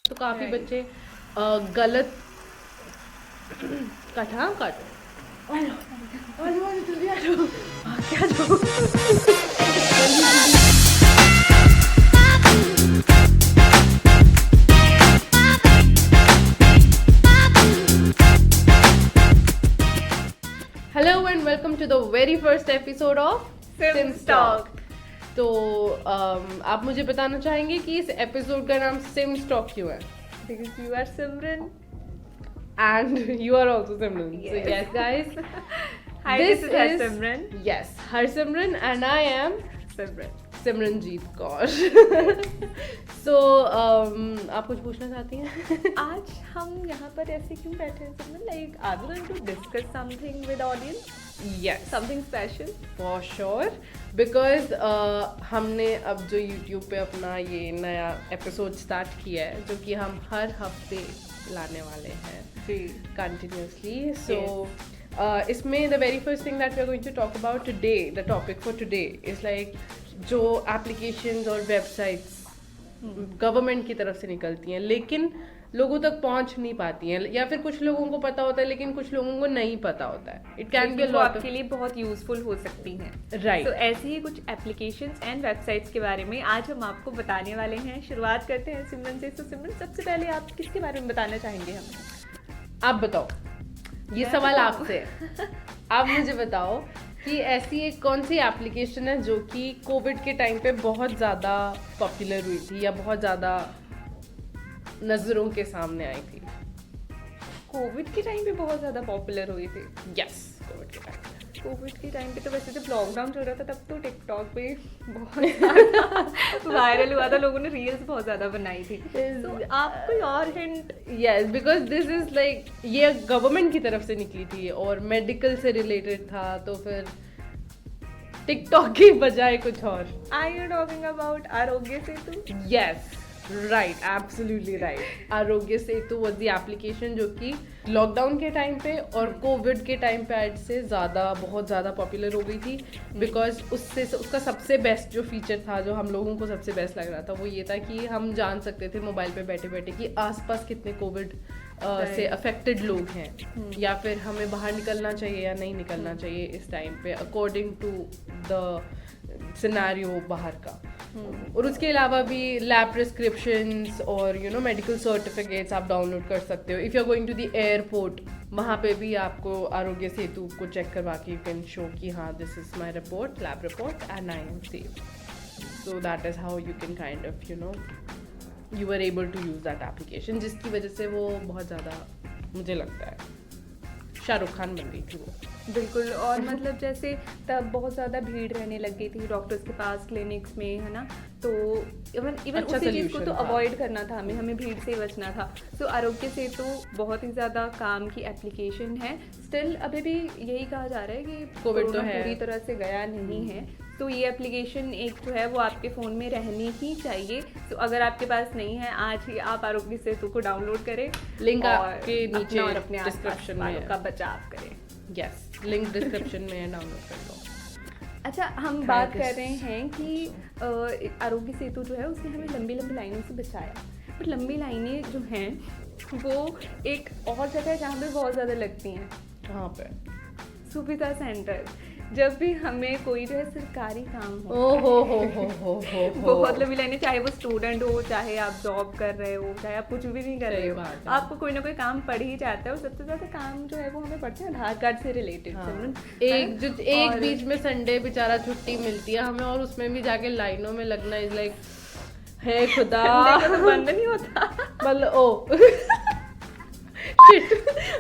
तो काफ़ी बच्चे गलत कट जल्दी आ जाओ, क्या जाओ। Hello and welcome to the very first episode of Sims talk. तो आप मुझे बताना चाहेंगे कि इस एपिसोड का नाम सिम्स टॉक क्यों है? Because you are Simran. And you are also Simran. So Yes. yes guys, Hi, this is Harsimran. Yes, Harsimran and I am Simran. Simranjeet Kaur. So आप कुछ पूछना चाहती हैं? आज हम यहाँ पर ऐसे क्यों बैठे हैं Simran? Like, are we going to discuss something with audience? Yes, Something special? for sure. Because हमने अब जो YouTube पे अपना ये नया एपिसोड स्टार्ट किया है, जो कि हम हर हफ्ते लाने वाले हैं जी continuously. So इसमें the very first thing that we are going to talk about today, the topic for today is like जो applications और websites गवर्नमेंट की तरफ से निकलती हैं लेकिन लोगों तक पहुंच नहीं पाती हैं, या फिर कुछ लोगों को पता होता है लेकिन कुछ लोगों को नहीं पता होता है. It can be a lot आपके लिए बहुत यूजफुल हो सकती हैं. राइट. तो ऐसे ही कुछ एप्लीकेशंस एंड वेबसाइट्स के बारे में आज हम आपको बताने वाले हैं. शुरुआत करते हैं सिमरन से. तो सिमरन, सबसे पहले आप किसके बारे में बताना चाहेंगे हमें? आप बताओ, ये सवाल आपसे है. आप मुझे बताओ कि ऐसी एक कौन सी एप्लीकेशन है जो कि कोविड के टाइम पे बहुत ज़्यादा पॉपुलर हुई थी या बहुत ज़्यादा नज़रों के सामने आई थी? कोविड के टाइम पे बहुत ज़्यादा पॉपुलर हुई थी. यस, कोविड के टाइम. कोविड के टाइम पे तो वैसे जब लॉकडाउन चल रहा था तब तो टिकटॉक पे बहुत वायरल हुआ था. लोगों ने रील्स बहुत ज़्यादा बनाई थी. तो आप कोई और hint? Yes, because this is like ये गवर्नमेंट की तरफ से निकली थी और मेडिकल से रिलेटेड था, तो फिर टिकटॉक की बजाय कुछ और. Are you talking about Aarogya Setu? Yes, right, absolutely right. Aarogya Setu was the application जो कि लॉकडाउन के टाइम पे और कोविड के टाइम पे ऐड से ज़्यादा बहुत ज़्यादा पॉपुलर हो गई थी. बिकॉज उसका सबसे बेस्ट जो फीचर था, जो हम लोगों को सबसे बेस्ट लग रहा था, वो ये था कि हम जान सकते थे मोबाइल पे बैठे बैठे कि आसपास कितने कोविड से अफेक्टेड लोग हैं, या फिर हमें बाहर निकलना चाहिए या नहीं निकलना चाहिए इस टाइम पे अकॉर्डिंग टू द सिनेरियो बाहर का. और उसके अलावा भी लैब प्रिस्क्रिप्शंस और मेडिकल सर्टिफिकेट्स आप डाउनलोड कर सकते हो. If you are going to the airport, वहाँ पे भी आपको आरोग्य सेतु को चेक करवा के यू कैन शो कि हाँ, this is my report, lab report, and I am safe. So that is how you can kind of you are able to use that application, जिसकी वजह से वो बहुत ज़्यादा, मुझे लगता है, शाहरुख खान बन गई थी वो. बिल्कुल. और मतलब जैसे तब बहुत ज़्यादा भीड़ रहने लग गई थी डॉक्टर्स के पास, क्लिनिक्स में, है ना. तो इवन अच्छा उसी चीज़ को तो solution था. अवॉइड करना था हमें भीड़ से बचना था. तो आरोग्य सेतु बहुत ही ज़्यादा काम की एप्लीकेशन है. स्टिल अभी भी यही कहा जा रहा है कि कोविड तो कोरोना है, पूरी तरह से गया नहीं है. तो ये एप्लीकेशन एक जो है वो आपके फ़ोन में रहनी ही चाहिए. तो अगर आपके पास नहीं है, आज ही आप आरोग्य सेतु को डाउनलोड करें. लिंक और आपके नीचे और अपने डिस्क्रिप्शन में है. का बचाव करें. यस, लिंक डिस्क्रिप्शन में है, डाउनलोड कर लो. अच्छा, हम बात कर रहे हैं कि आरोग्य सेतु जो है उसने हमें लंबी लंबी लाइनों से बचाया. बट लंबी लाइनें जो हैं वो एक और जगह है जहाँ पे बहुत ज़्यादा लगती हैं. कहाँ पे? सुविधा सेंटर. जब भी हमें कोई जो है सरकारी काम हो, हो बहुत लंबी लाइनें, चाहे वो स्टूडेंट हो, चाहे आप जॉब कर रहे हो, चाहे आप कुछ भी नहीं कर रहे हो, बात है. आपको कोई ना कोई काम पड़ ही जाता है. और सबसे ज़्यादा काम जो है वो हमें पड़ता है आधार कार्ड से रिलेटेड. एक बीच में संडे बेचारा छुट्टी मिलती है हमें, और उसमें भी जाके लाइनों में लगना इज लाइक, हे खुदा, बंद नहीं होता.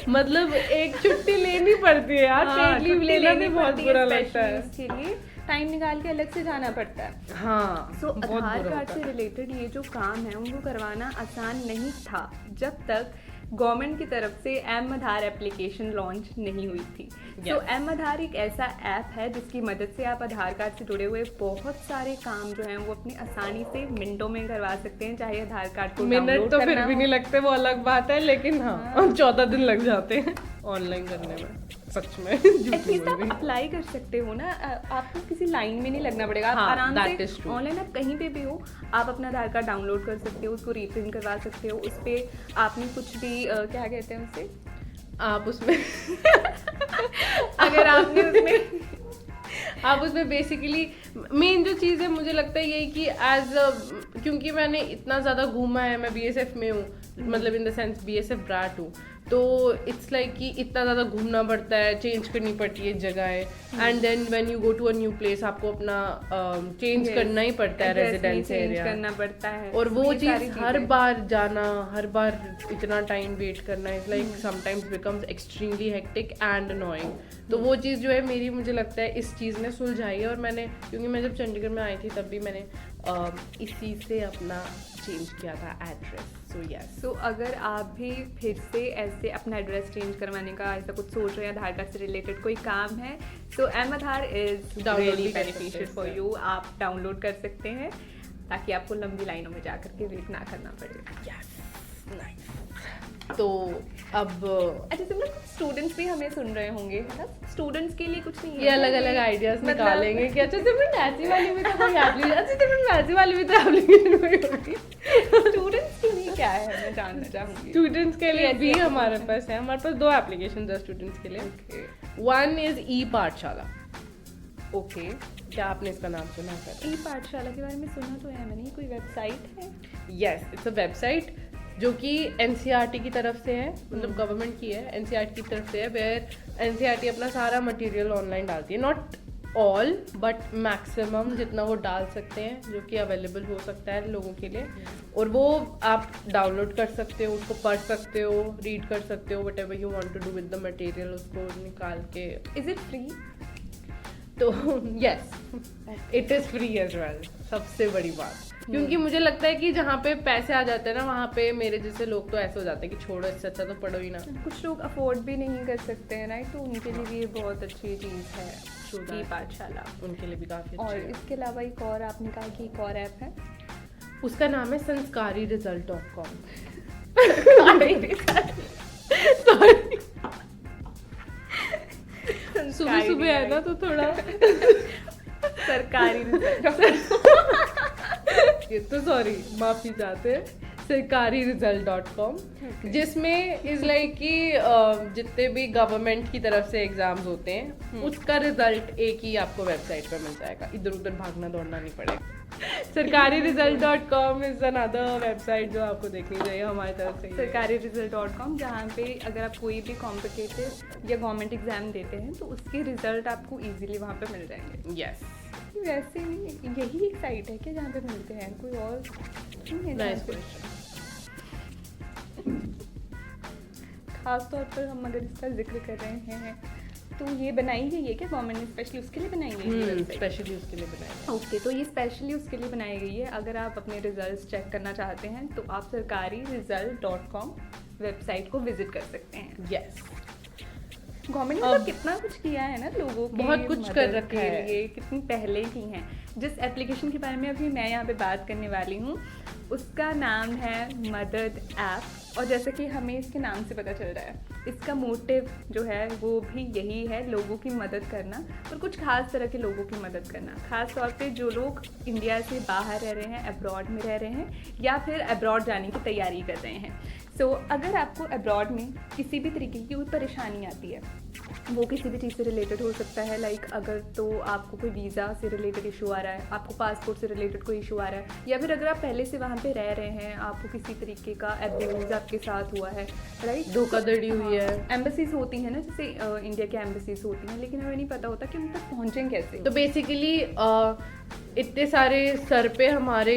मतलब एक छुट्टी लेनी पड़ती है यार. पेड लीव लेना भी बहुत बुरा लगता है. इसके लिए टाइम निकाल के अलग से जाना पड़ता है. हाँ, सो आधार कार्ड से रिलेटेड ये जो काम है उनको करवाना आसान नहीं था जब तक गवर्नमेंट की तरफ से एम आधार एप्लीकेशन लॉन्च नहीं हुई थी. तो एम आधार एक ऐसा ऐप है जिसकी मदद से आप आधार कार्ड से जुड़े हुए बहुत सारे काम जो हैं वो अपनी आसानी से मिनटों में करवा सकते हैं. चाहे आधार कार्ड को मिनट तो फिर भी नहीं लगते, वो अलग बात है, लेकिन हाँ 14 दिन लग जाते हैं ऑनलाइन करने में. सच में झूठ नहीं एटलीस्ट बोल आप रही। अप्लाई कर सकते हो ना, आपको किसी लाइन में नहीं लगना पड़ेगा, आप हाँ, आराम that is से true. ऑनलाइन आप कहीं पे भी हो, आप अपना आधार कार्ड डाउनलोड कर सकते हो, उसको रीप्रिंट करवा सकते हो, उस पर आपने कुछ भी क्या कहते हैं उसे, आप उसमें अगर आपने उसमें आप उसमें बेसिकली मेन जो चीज़ है मुझे लगता है यही कि क्योंकि मैंने इतना ज़्यादा घूमा है, मैं BSF में हूँ, मतलब इन द सेंस BSF ब्राट हूँ, तो इट्स लाइक कि इतना ज़्यादा घूमना पड़ता है, चेंज करनी पड़ती है जगह, and then when you go to a new place आपको अपना चेंज करना ही पड़ता है, रेजिडेंस एरिया करना पड़ता है, और वो ये सारी चीज़ हर चीज़ें। बार जाना, हर बार इतना टाइम वेट करना is like sometimes becomes extremely hectic and annoying. तो वो चीज़ जो है मेरी, मुझे लगता है इस चीज़ ने सुलझाई है। और मैंने, क्योंकि मैं जब चंडीगढ़ में आई थी तब भी मैंने इस चीज़ से अपना चेंज किया था एड्रेस। सो यस, सो अगर आप भी फिर से ऐसे अपना एड्रेस चेंज करवाने का ऐसा कुछ सोच रहे हैं, आधार कार्ड से रिलेटेड कोई काम है, so M Aadhaar is Download really भी कर सकते बेनिफिशियल हैं फॉर इससे। यू। आप डाउनलोड कर सकते हैं ताकि आपको लंबी लाइनों में जा करके वेट ना करना पड़े। Yes, nice. तो अब अच्छा सिमरन, कुछ स्टूडेंट्स भी हमें सुन रहे होंगे, है ना? स्टूडेंट्स के लिए कुछ नहीं है ये अलग क्या? अलग आइडियाज मतलब- निकालेंगे कि अच्छा सिमरन ऐसी वाली भी तो कोई एप्लीकेशन, अच्छा सिमरन वैसी वाली भी तो एप्लीकेशन कोई होगी। स्टूडेंट्स के लिए क्या है, मैं जानना चाहूंगी। स्टूडेंट्स के लिए ऐसी भी हमारे application? पास है, हमारे पास 2 एप्लीकेशन है स्टूडेंट्स के लिए। वन इज ई पाठशाला। ओके, क्या आपने इसका नाम सुना है? ई पाठशाला के बारे में सुना तो है मैंने, कोई वेबसाइट है? यस, इट्स अ वेबसाइट जो कि NCERT की तरफ से है, मतलब गवर्नमेंट की है, NCERT की तरफ से है, वेयर NCERT अपना सारा मटेरियल ऑनलाइन डालती है। नॉट ऑल बट मैक्सिमम जितना वो डाल सकते हैं, जो कि अवेलेबल हो सकता है लोगों के लिए, और वो आप डाउनलोड कर सकते हो, उसको पढ़ सकते हो, रीड कर सकते हो, whatever you want to do with the material, उसको निकाल के। Is it free? तो yes, it is free as well, सबसे बड़ी बात। क्योंकि मुझे लगता है कि जहाँ पे पैसे आ जाते हैं ना, वहाँ पे मेरे जैसे लोग तो ऐसे हो जाते हैं कि छोड़ो, इससे अच्छा तो पढ़ो ही ना। कुछ लोग अफोर्ड भी नहीं कर सकते हैं, राइट? तो उनके लिए भी ये बहुत अच्छी चीज़ है ई पाठशाला। उनके लिए भी काफ़ी और अच्छी है। इसके अलावा एक और आपने कहा कि एक और ऐप है उसका नाम है sanskariresult.com। सुबह सुबह है ना, तो थोड़ा सरकारी ये तो सॉरी, माफी चाहते हैं, सरकारीresult.com, जिसमें इज लाइक कि जितने भी गवर्नमेंट की तरफ से एग्जाम्स होते हैं उसका रिजल्ट एक ही आपको वेबसाइट पर मिल जाएगा, इधर उधर भागना दौड़ना नहीं पड़ेगा। सरकारीresult.com इज अनदर वेबसाइट जो आपको देखनी चाहिए हमारी तरफ से। सरकारीresult.com, जहाँ पे अगर आप कोई भी कॉम्पिटिटिव या गवर्नमेंट एग्जाम देते हैं तो उसके रिजल्ट आपको इजीली वहाँ पे मिल जाएंगे। यस, वैसे यही एक साइट है क्या जहाँ पे मिलते हैं, कोई और नहीं है जहाँ नाइस पे? क्वेश्चन। खास तौर पर हम अगर इसका जिक्र कर रहे हैं तो ये बनाई गई है क्या गवर्नमेंट ने स्पेशली उसके लिए बनाई गई है वेबसाइट? स्पेशली उसके लिए बनाया। ओके, तो ये स्पेशली उसके लिए बनाई गई है। अगर आप अपने रिजल्ट्स चेक करना चाहते हैं तो आप सरकारीresult.com वेबसाइट को विजिट कर सकते हैं। यस, गवर्नमेंट ने तो कितना कुछ किया है ना लोगों की बहुत कुछ कर मदद रखा के है। लिए, कितनी पहले की हैं। जिस एप्लीकेशन के बारे में अभी मैं यहाँ पे बात करने वाली हूँ उसका नाम है मदद ऐप, और जैसे कि हमें इसके नाम से पता चल रहा है इसका मोटिव जो है वो भी यही है, लोगों की मदद करना और कुछ खास तरह के लोगों की मदद करना। खास तौर पे जो लोग इंडिया से बाहर रह रहे हैं, अब्रॉड में रह रहे हैं या फिर अब्रॉड जाने की तैयारी कर रहे हैं। सो अगर आपको अब्रॉड में किसी भी तरीके की कोई परेशानी आती है, वो किसी भी चीज़ से रिलेटेड हो सकता है, लाइक अगर तो आपको कोई वीज़ा से रिलेटेड इशू आ रहा है, आपको पासपोर्ट से रिलेटेड कोई इशू आ रहा है, या फिर अगर आप पहले से वहाँ पे रह रहे हैं, आपको किसी तरीके का एब्यूज़ आपके साथ हुआ है, राइट? धोखाधड़ी हुई है। एम्बेसीज होती हैं ना, जैसे इंडिया के एम्बेसीज होती हैं, लेकिन हमें नहीं पता होता कि उन तक पहुँचें कैसे। तो बेसिकली इतने सारे सर पे हमारे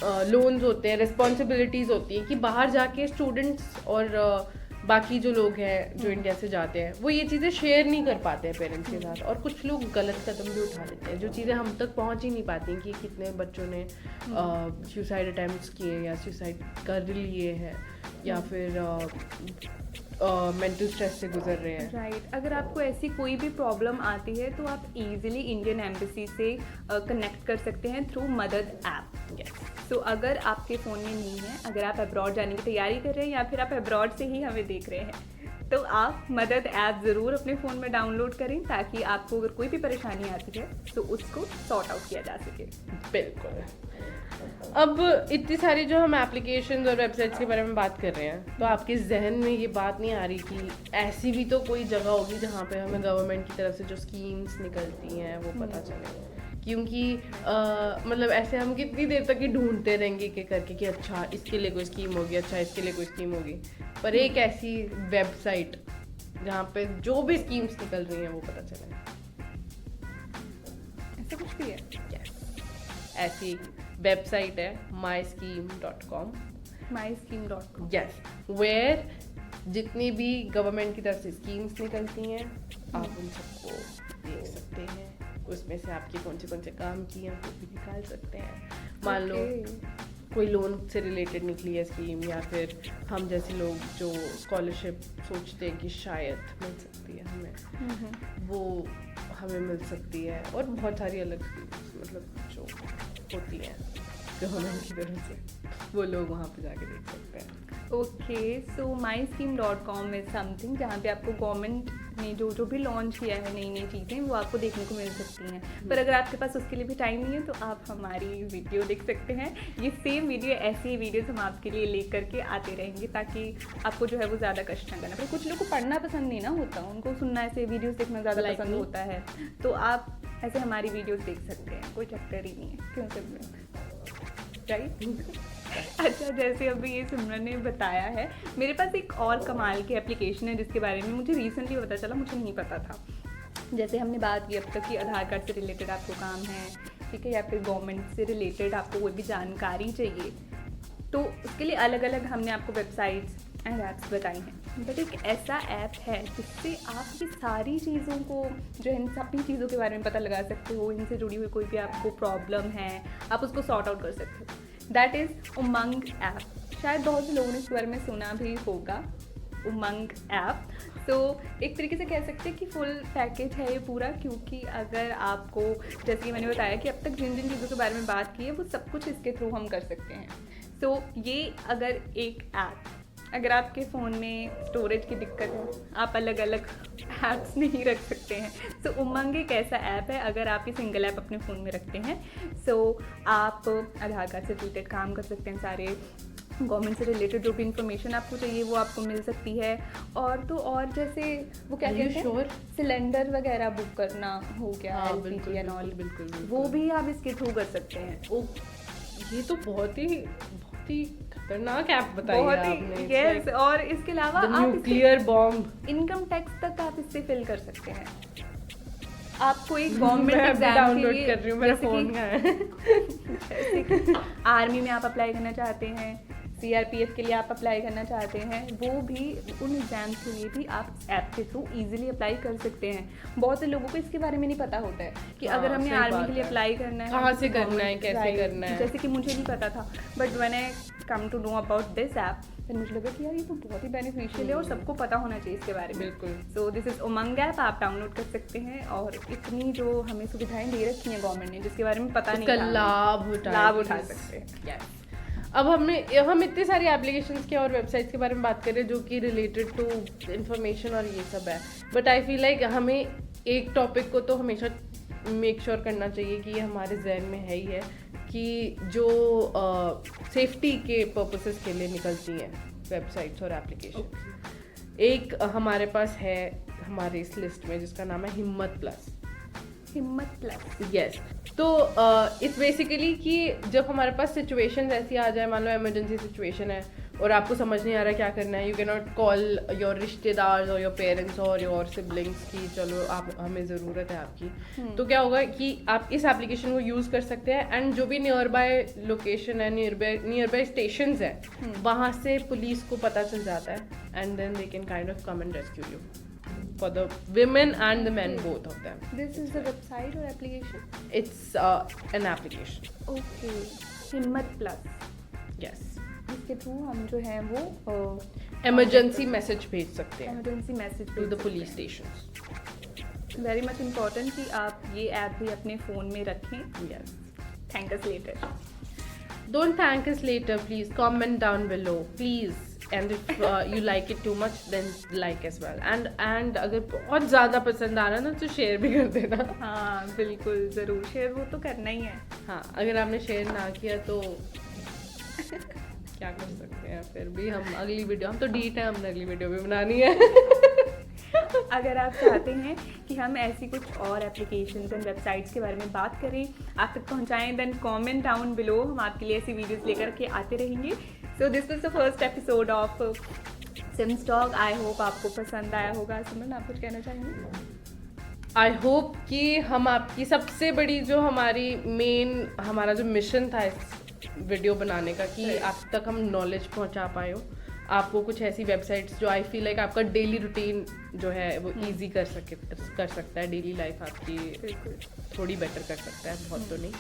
लोन्स होते हैं, रिस्पॉन्सिबिलिटीज़ होती हैं कि बाहर जाके स्टूडेंट्स और बाकी जो लोग हैं जो इंडिया से जाते हैं वो ये चीज़ें शेयर नहीं कर पाते हैं पेरेंट्स के साथ, और कुछ लोग गलत कदम भी उठा लेते हैं, जो चीज़ें हम तक पहुंच ही नहीं पाती कि कितने बच्चों ने सुसाइड अटैम्प्ट्स किए या सुसाइड कर लिए हैं या फिर मेंटल स्ट्रेस से गुजर रहे हैं। राइट, अगर आपको ऐसी कोई भी प्रॉब्लम आती है तो आप इजीली इंडियन एम्बेसी से कनेक्ट कर सकते हैं थ्रू मदद ऐप। सो अगर आपके फ़ोन में नहीं है, अगर आप अब्रॉड जाने की तैयारी कर रहे हैं या फिर आप अब्रॉड से ही हमें देख रहे हैं, तो आप मदद ऐप ज़रूर अपने फ़ोन में डाउनलोड करें ताकि आपको अगर कोई भी परेशानी आती है तो उसको सॉर्ट आउट किया जा सके। बिल्कुल। अब इतनी सारी जो हम एप्लीकेशंस और वेबसाइट्स के बारे में बात कर रहे हैं, तो आपके जहन में ये बात नहीं आ रही कि ऐसी भी तो कोई जगह होगी जहाँ पे हमें गवर्नमेंट की तरफ से जो स्कीम्स निकलती हैं वो पता चले? क्योंकि मतलब ऐसे हम कितनी देर तक ही ढूंढते रहेंगे कि करके कि अच्छा इसके लिए कोई स्कीम होगी, अच्छा इसके लिए कोई स्कीम होगी, पर एक ऐसी वेबसाइट जहाँ पे जो भी स्कीम्स निकल रही हैं वो पता चले। ऐसा कुछ भी है? Yes. ऐसी वेबसाइट है myscheme.com। myscheme.com। Yes, where जितनी भी गवर्नमेंट की तरफ से स्कीम्स निकलती हैं आप उन सबको देख सकते हैं, उसमें से आपके कौन से काम किए हैं वो भी निकाल सकते हैं। मान लो कोई लोन से रिलेटेड निकली है स्कीम, या फिर हम जैसे लोग जो स्कॉलरशिप सोचते हैं कि शायद मिल सकती है हमें, वो हमें मिल सकती है। और बहुत सारी अलग स्कीम्स मतलब जो होती हैं गवर्नमेंट की तरफ से, वो लोग वहाँ पे जाके देख सकते हैं। Okay, so myscheme.com is something जहाँ पे आपको गवर्नमेंट ने जो भी लॉन्च किया है नई चीज़ें वो आपको देखने को मिल सकती हैं। पर अगर आपके पास उसके लिए भी टाइम नहीं है तो आप हमारी वीडियो देख सकते हैं। ये सेम वीडियो, ऐसी ही वीडियोस हम आपके लिए ले करके आते रहेंगे ताकि आपको जो है वो ज़्यादा कष्ट ना करना पड़े। कुछ लोग को पढ़ना पसंद नहीं ना होता, उनको सुनना, ऐसे वीडियोज़ देखना ज़्यादा पसंद होता है, तो आप ऐसे हमारी वीडियोज़ देख सकते हैं, कोई चक्कर ही नहीं है। क्यों सिमरन? राइट? अच्छा, जैसे अभी ये सिमरन ने बताया है, मेरे पास एक और कमाल की एप्लीकेशन है जिसके बारे में मुझे रिसेंटली पता चला, मुझे नहीं पता था। जैसे हमने बात की अब तक कि आधार कार्ड से रिलेटेड आपको काम है, ठीक है, या फिर गवर्नमेंट से रिलेटेड आपको कोई भी जानकारी चाहिए, तो उसके लिए अलग अलग हमने आपको वेबसाइट्स एंड ऐप्स बताई हैं। बट एक ऐसा ऐप है जिससे आप ये सारी चीज़ों को जो है, इन सभी चीज़ों के बारे में पता लगा सकते हो, इनसे जुड़ी हुई कोई भी आपको प्रॉब्लम है आप उसको सॉर्ट आउट कर सकते हो। That is Umang app. शायद बहुत से लोगों ने इसके बारे में सुना भी होगा, उमंग ऐप। तो एक तरीके से कह सकते हैं कि फुल पैकेज है ये पूरा, क्योंकि अगर आपको, जैसे कि मैंने बताया कि अब तक जिन जिन चीज़ों के बारे में बात की है वो सब कुछ इसके थ्रू हम कर सकते हैं। तो ये अगर एक ऐप, अगर आपके फ़ोन में स्टोरेज की दिक्कत है, आप अलग अलग ऐप्स नहीं रख सकते हैं, तो उमंग एक ऐसा ऐप है। अगर आप ये सिंगल ऐप अपने फ़ोन में रखते हैं तो आप आधार कार्ड से रिलेटेड काम कर सकते हैं, सारे गवर्नमेंट से रिलेटेड जो भी इंफॉर्मेशन आपको चाहिए वो आपको मिल सकती है। और तो और जैसे वो क्या कहते हैं, सिलेंडर वगैरह बुक करना हो गया, LPG एंड ऑल, वो भी आप इसके थ्रू कर सकते हैं। ओ, ये तो बहुत ही खतरनाक ऐप बताई है आपने। यस, और इसके अलावा आप न्यूक्लियर बॉम्ब, इनकम टैक्स तक आप इससे फिल कर सकते हैं। आपको एक गवर्नमेंट एग्जाम डाउनलोड कर रही हूँ, मेरा फोन में है। जैसे कि आर्मी में आप अप्लाई करना चाहते हैं, CRPF के लिए आप अप्लाई करना चाहते हैं, वो भी उन एग्जाम्स के लिए भी आप ऐप के थ्रू इजीली अप्लाई कर सकते हैं। बहुत से लोगों को इसके बारे में नहीं पता होता है कि अगर हमने आर्मी के लिए अप्लाई करना है, कहाँ से करना है, कैसे करना है। जैसे कि मुझे नहीं पता था, but when I come to know about this app, फिर मुझे लगा कि यार ये तो बहुत ही बेनिफिशियल है और सबको पता होना चाहिए इसके बारे में। बिल्कुल। So this is Umang app, आप डाउनलोड कर सकते हैं। और इतनी जो हमें सुविधाएं दे रखी हैं गवर्नमेंट ने, जिसके बारे में पता नहीं, लाभ उठा सकते हैं। अब हम इतनी सारी एप्लीकेशंस के और वेबसाइट्स के बारे में बात कर रहे हैं जो कि रिलेटेड टू इंफॉर्मेशन और ये सब है, बट आई फील लाइक हमें एक टॉपिक को तो हमेशा मेक श्योर करना चाहिए कि ये हमारे जहन में है ही है कि जो सेफ्टी के पर्पसेस के लिए निकलती हैं वेबसाइट्स और एप्लीकेशन। एक हमारे पास है हमारे इस लिस्ट में जिसका नाम है हिम्मत प्लस। यस, तो इट्स बेसिकली कि जब हमारे पास सिचुएशंस ऐसी आ जाए, मान लो इमरजेंसी सिचुएशन है और आपको समझ नहीं आ रहा क्या करना है, you can not call your रिश्तेदार और योर पेरेंट्स और योर सिबलिंग्स की चलो आप हमें ज़रूरत है आपकी, तो क्या होगा कि आप इस एप्लीकेशन को यूज़ कर सकते हैं एंड जो भी नियर बाय लोकेशन है, नियर बाय स्टेशंस है, वहाँ से पुलिस को पता चल जाता है and then they can kind of come and rescue you for the women and the men, both of them. This is a website or application? It's an application. Okay, हिम्मत plus. Yes. इसके through हम जो है वो emergency message भेज सकते हैं emergency message to the police stations. Very much important कि आप ये ऐप भी अपने फ़ोन में रखें। Yes. Thank us later. Don't thank us later, please. Comment down below, please. And if you like it too much then like as well, and अगर बहुत ज़्यादा पसंद आ रहा है ना तो शेयर भी कर देना। हाँ बिल्कुल, ज़रूर शेयर वो तो करना ही है। हाँ, अगर आपने शेयर ना किया तो क्या कर सकते हैं, फिर भी हम अगली वीडियो, हम तो डीट है, हमने अगली वीडियो भी बनानी है। अगर आप चाहते हैं कि हम ऐसी कुछ और एप्लीकेशंस एंड वेबसाइट्स के बारे में बात करें, आप तक पहुंचाएं, देन कमेंट डाउन बिलो, हम आपके लिए ऐसी वीडियोस लेकर के आते रहेंगे। So this was the first episode of Sims talk. I hope आपको पसंद आया होगा। सिमरन, आप कुछ कहना चाहेंगे? आई होप कि हम आपकी सबसे बड़ी जो हमारा जो मिशन था इस वीडियो बनाने का, कि आप तक हम नॉलेज पहुंचा पाए हो, आपको कुछ ऐसी वेबसाइट्स जो आई फील लाइक आपका डेली रूटीन जो है वो इजी कर सकता है, डेली लाइफ आपकी थोड़ी बेटर कर सकता है, बहुत तो नहीं।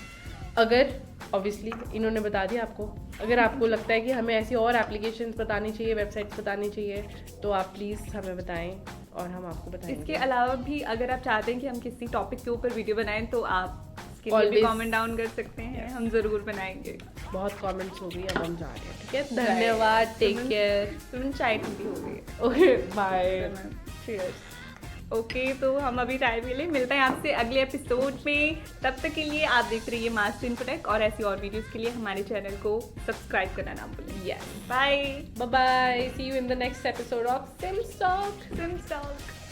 अगर ऑब्वियसली इन्होंने बता दिया आपको, अगर आपको लगता है कि हमें ऐसी और एप्लीकेशंस बतानी चाहिए, वेबसाइट्स बतानी चाहिए, तो आप प्लीज़ हमें बताएं और हम आपको बताएंगे। इसके अलावा भी अगर आप चाहते हैं कि हम किसी टॉपिक के ऊपर वीडियो बनाएं तो आप इसके लिए भी कमेंट डाउन कर सकते हैं, हम ज़रूर बनाएंगे। बहुत कमेंट्स हो गई, अब हम जा रहे हैं, ठीक है? धन्यवाद, टेक केयर। तुम चाय ठंडी हो गई है। Okay, bye. चीयर्स। ओके, तो हम अभी चाय पी लें, मिलते हैं आपसे अगले एपिसोड में। तब तक के लिए आप देख रहिए मास्टर इन्फोटेक, और ऐसी और वीडियोस के लिए हमारे चैनल को सब्सक्राइब करना ना भूलें। Yes. Bye Bye bye. See you in the next episode of Sims Talk. Sims talk.